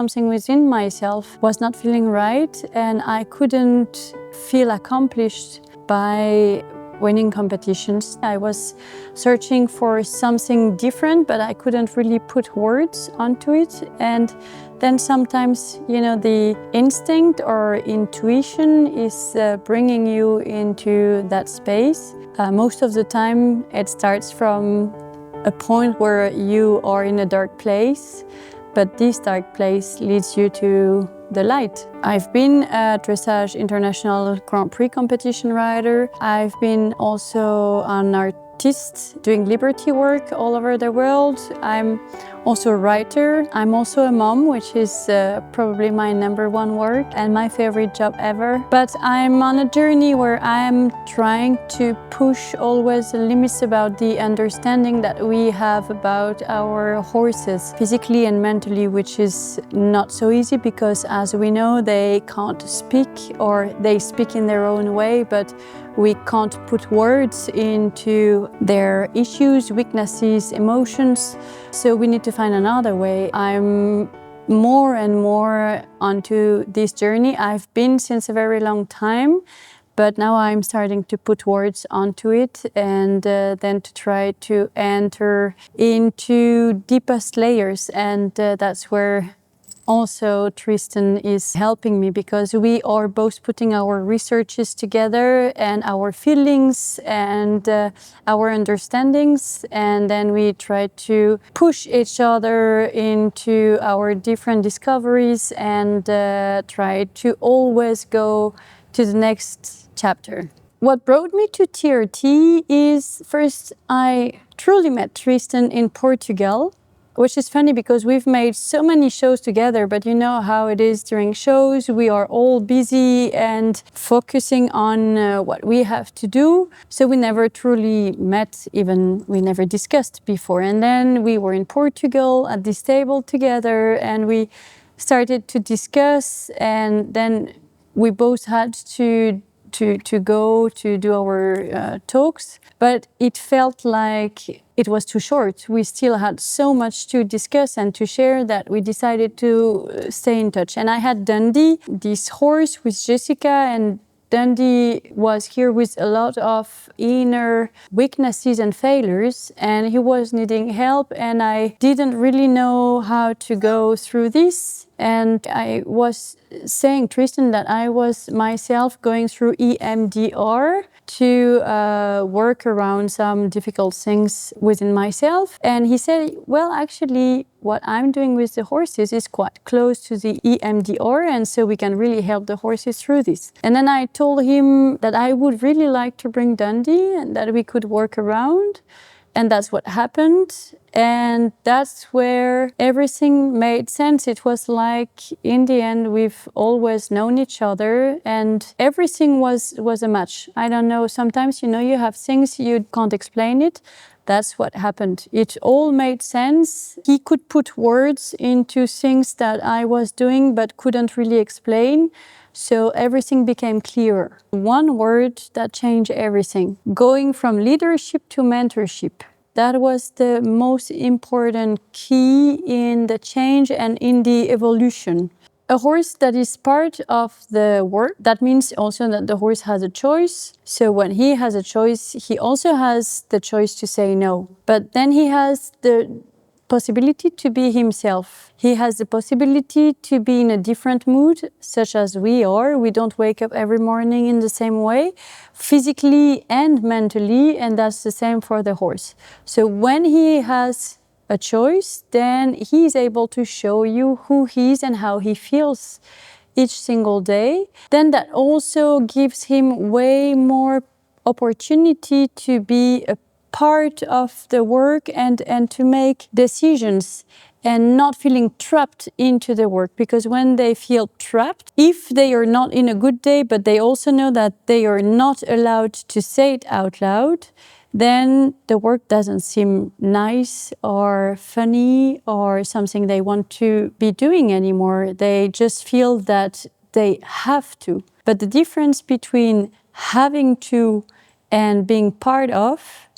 Something within myself was not feeling right, and I couldn't feel accomplished by winning competitions. I was searching for something different, but I couldn't really put words onto it. And then sometimes, the instinct or intuition is bringing you into that space. Most of the time, it starts from a point where you are in a dark place, but this dark place leads you to the light. I've been a dressage international Grand Prix competition rider. I've been also an artist doing liberty work all over the world. I'm also a writer. I'm also a mom, which is probably my number one work and my favorite job ever. But I'm on a journey where I'm trying to push always the limits about the understanding that we have about our horses, physically and mentally, which is not so easy because, as we know, they can't speak, or they speak in their own way, but we can't put words into their issues, weaknesses, emotions. So we need to find another way. I'm more and more onto this journey. I've been since a very long time, but now I'm starting to put words onto it and then to try to enter into deepest layers. And that's where also Tristan is helping me, because we are both putting our researches together and our feelings and our understandings, and then we try to push each other into our different discoveries and try to always go to the next chapter. What brought me to TRT is, first, I truly met Tristan in Portugal, which is funny because we've made so many shows together, but you know how it is during shows. We are all busy and focusing on what we have to do. So we never truly met, even we never discussed before. And then we were in Portugal at this table together and we started to discuss, and then we both had to go to do our talks, but it felt like it was too short. We still had so much to discuss and to share that we decided to stay in touch. And I had Dundee, this horse with Jessica, and Dundee was here with a lot of inner weaknesses and failures, and he was needing help, and I didn't really know how to go through this. And I was saying, Tristan, that I was myself going through EMDR to work around some difficult things within myself. And he said, well, actually, what I'm doing with the horses is quite close to the EMDR, and so we can really help the horses through this. And then I told him that I would really like to bring Dundee and that we could work around. And that's what happened. And that's where everything made sense. It was like, in the end, we've always known each other and everything was a match. I don't know, sometimes, you have things you can't explain it. That's what happened. It all made sense. He could put words into things that I was doing but couldn't really explain. So everything became clearer. One word that changed everything. Going from leadership to mentorship. That was the most important key in the change and in the evolution. A horse that is part of the work, that means also that the horse has a choice. So when he has a choice, he also has the choice to say no. But then he has the possibility to be himself. He has the possibility to be in a different mood, such as we are. We don't wake up every morning in the same way, physically and mentally, and that's the same for the horse. So when he has a choice, then he's able to show you who he is and how he feels each single day. Then that also gives him way more opportunity to be a part of the work and to make decisions and not feeling trapped into the work. Because when they feel trapped, if they are not in a good day, but they also know that they are not allowed to say it out loud, then the work doesn't seem nice or funny or something they want to be doing anymore. They just feel that they have to. But the difference between having to and being part of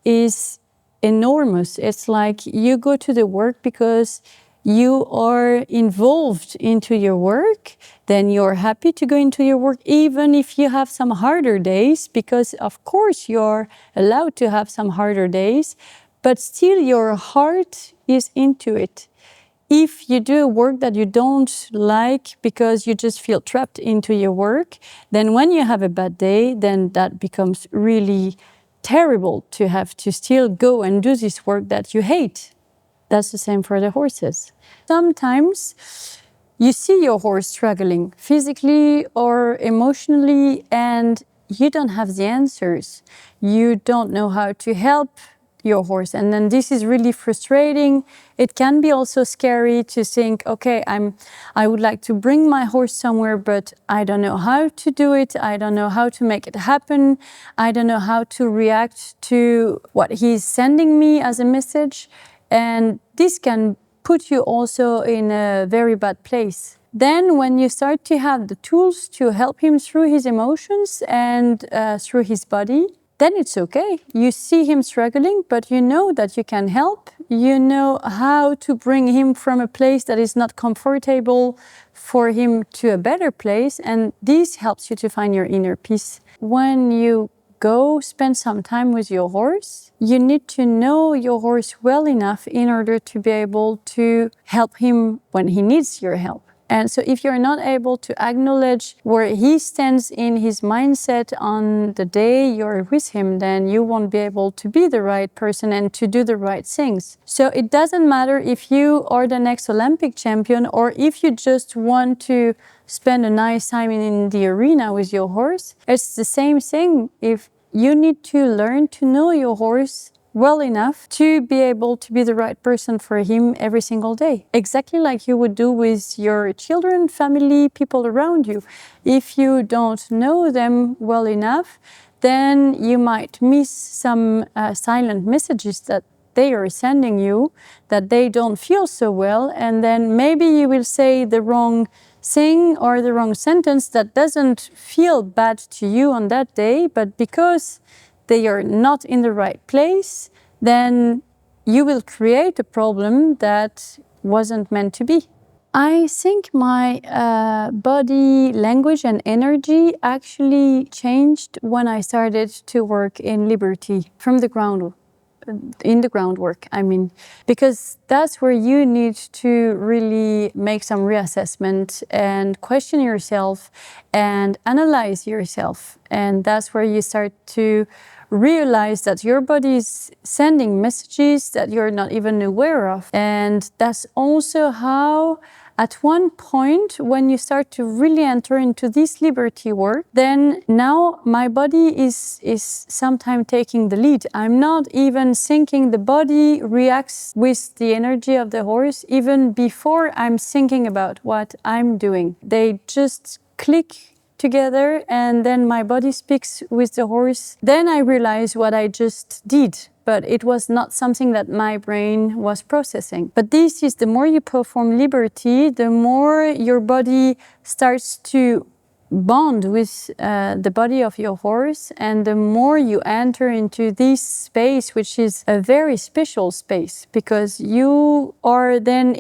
is enormous. It's like you go to the work because you are involved into your work, then you're happy to go into your work, even if you have some harder days, because of course you're allowed to have some harder days, but still your heart is into it. If you do work that you don't like because you just feel trapped into your work, then when you have a bad day, then that becomes really terrible to have to still go and do this work that you hate. That's the same for the horses. Sometimes you see your horse struggling physically or emotionally, and you don't have the answers. You don't know how to help your horse, and then this is really frustrating. It can be also scary to think, okay, I would like to bring my horse somewhere, but I don't know how to do it. I don't know how to make it happen. I don't know how to react to what he's sending me as a message. And this can put you also in a very bad place. Then when you start to have the tools to help him through his emotions and through his body, then it's okay. You see him struggling, but you know that you can help. You know how to bring him from a place that is not comfortable for him to a better place, and this helps you to find your inner peace. When you go spend some time with your horse, you need to know your horse well enough in order to be able to help him when he needs your help. And so if you're not able to acknowledge where he stands in his mindset on the day you're with him, then you won't be able to be the right person and to do the right things. So it doesn't matter if you are the next Olympic champion or if you just want to spend a nice time in the arena with your horse. It's the same thing. If you need to learn to know your horse well enough to be able to be the right person for him every single day. Exactly like you would do with your children, family, people around you. If you don't know them well enough, then you might miss some silent messages that they are sending you, that they don't feel so well, and then maybe you will say the wrong thing or the wrong sentence that doesn't feel bad to you on that day, but because they are not in the right place, then you will create a problem that wasn't meant to be. I think my body language and energy actually changed when I started to work in Liberty from the ground. In the groundwork, I mean, because that's where you need to really make some reassessment and question yourself and analyze yourself. And that's where you start to realize that your body is sending messages that you're not even aware of. And that's also how, at one point, when you start to really enter into this liberty work, then now my body is sometimes taking the lead. I'm not even thinking, the body reacts with the energy of the horse even before I'm thinking about what I'm doing. They just click together, and then my body speaks with the horse. Then I realize what I just did, but it was not something that my brain was processing. But this is, the more you perform liberty, the more your body starts to bond with the body of your horse, and the more you enter into this space, which is a very special space, because you are then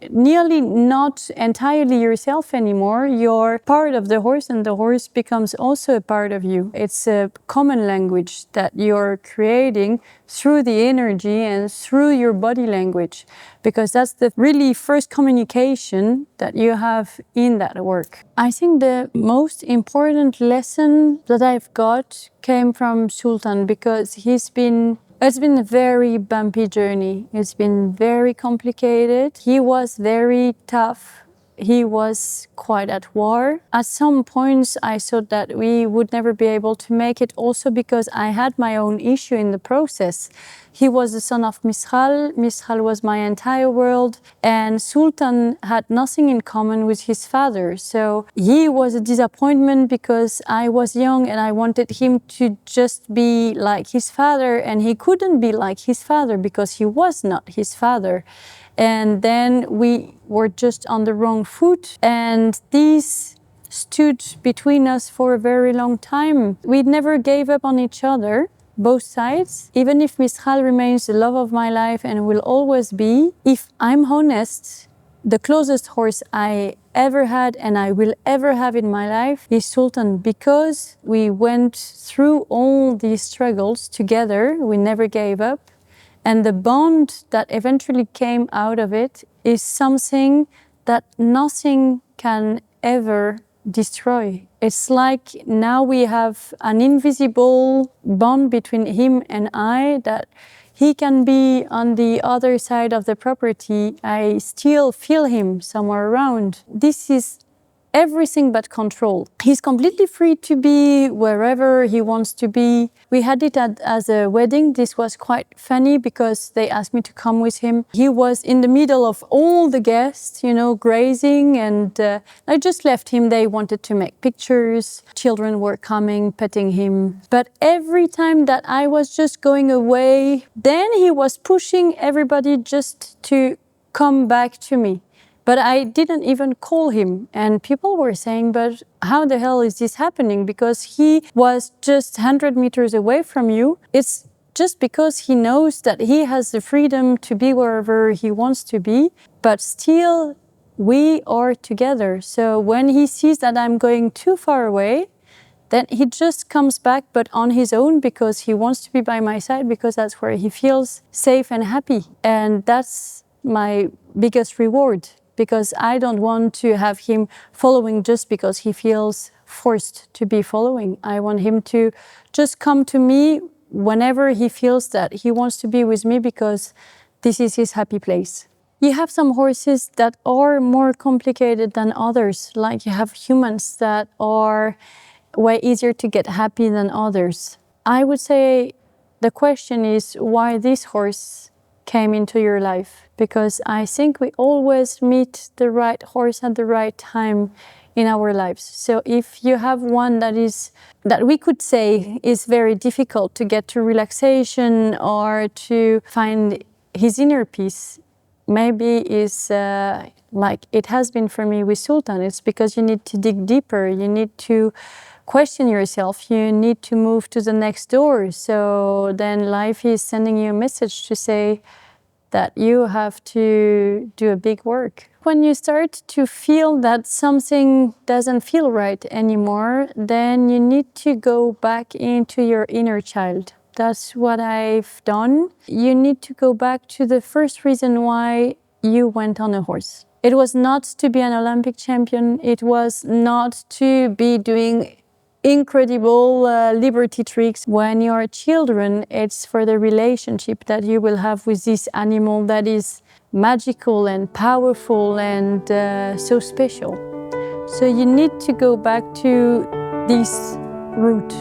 nearly not entirely yourself anymore. You're part of the horse, and the horse becomes also a part of you. It's a common language that you're creating through the energy and through your body language, because that's the really first communication that you have in that work. I think the most important lesson that I've got came from Sultan, because it's been a very bumpy journey. It's been very complicated. He was very tough. He was quite at war. At some points, I thought that we would never be able to make it, also because I had my own issue in the process. He was the son of Mishal. Mishal was my entire world, and Sultan had nothing in common with his father. So he was a disappointment because I was young and I wanted him to just be like his father, and he couldn't be like his father because he was not his father. And then we were just on the wrong foot, and this stood between us for a very long time. We never gave up on each other, both sides. Even if Mishal remains the love of my life and will always be, if I'm honest, The closest horse I ever had and I will ever have in my life is Sultan, because we went through all these struggles together. We never gave up. And the bond that eventually came out of it is something that nothing can ever destroy. It's like now we have an invisible bond between him and I, that he can be on the other side of the property. I still feel him somewhere around. This is everything but control. He's completely free to be wherever he wants to be. We had it as a wedding. This was quite funny because they asked me to come with him. He was in the middle of all the guests, grazing, and I just left him. They wanted to make pictures. Children were coming, petting him. But every time that I was just going away, then he was pushing everybody just to come back to me. But I didn't even call him. And people were saying, but how the hell is this happening? Because he was just 100 meters away from you. It's just because he knows that he has the freedom to be wherever he wants to be. But still, we are together. So when he sees that I'm going too far away, then he just comes back, but on his own, because he wants to be by my side, because that's where he feels safe and happy. And that's my biggest reward. Because I don't want to have him following just because he feels forced to be following. I want him to just come to me whenever he feels that he wants to be with me, because this is his happy place. You have some horses that are more complicated than others, like you have humans that are way easier to get happy than others. I would say the question is why this horse came into your life, because I think we always meet the right horse at the right time in our lives. So if you have one that we could say is very difficult to get to relaxation or to find his inner peace, maybe is like it has been for me with Sultan. It's because you need to dig deeper, you need to question yourself, you need to move to the next door. So then life is sending you a message to say that you have to do a big work. When you start to feel that something doesn't feel right anymore, then you need to go back into your inner child. That's what I've done. You need to go back to the first reason why you went on a horse. It was not to be an Olympic champion. It was not to be doing incredible liberty tricks. When you're children, it's for the relationship that you will have with this animal that is magical and powerful and so special. So you need to go back to this root.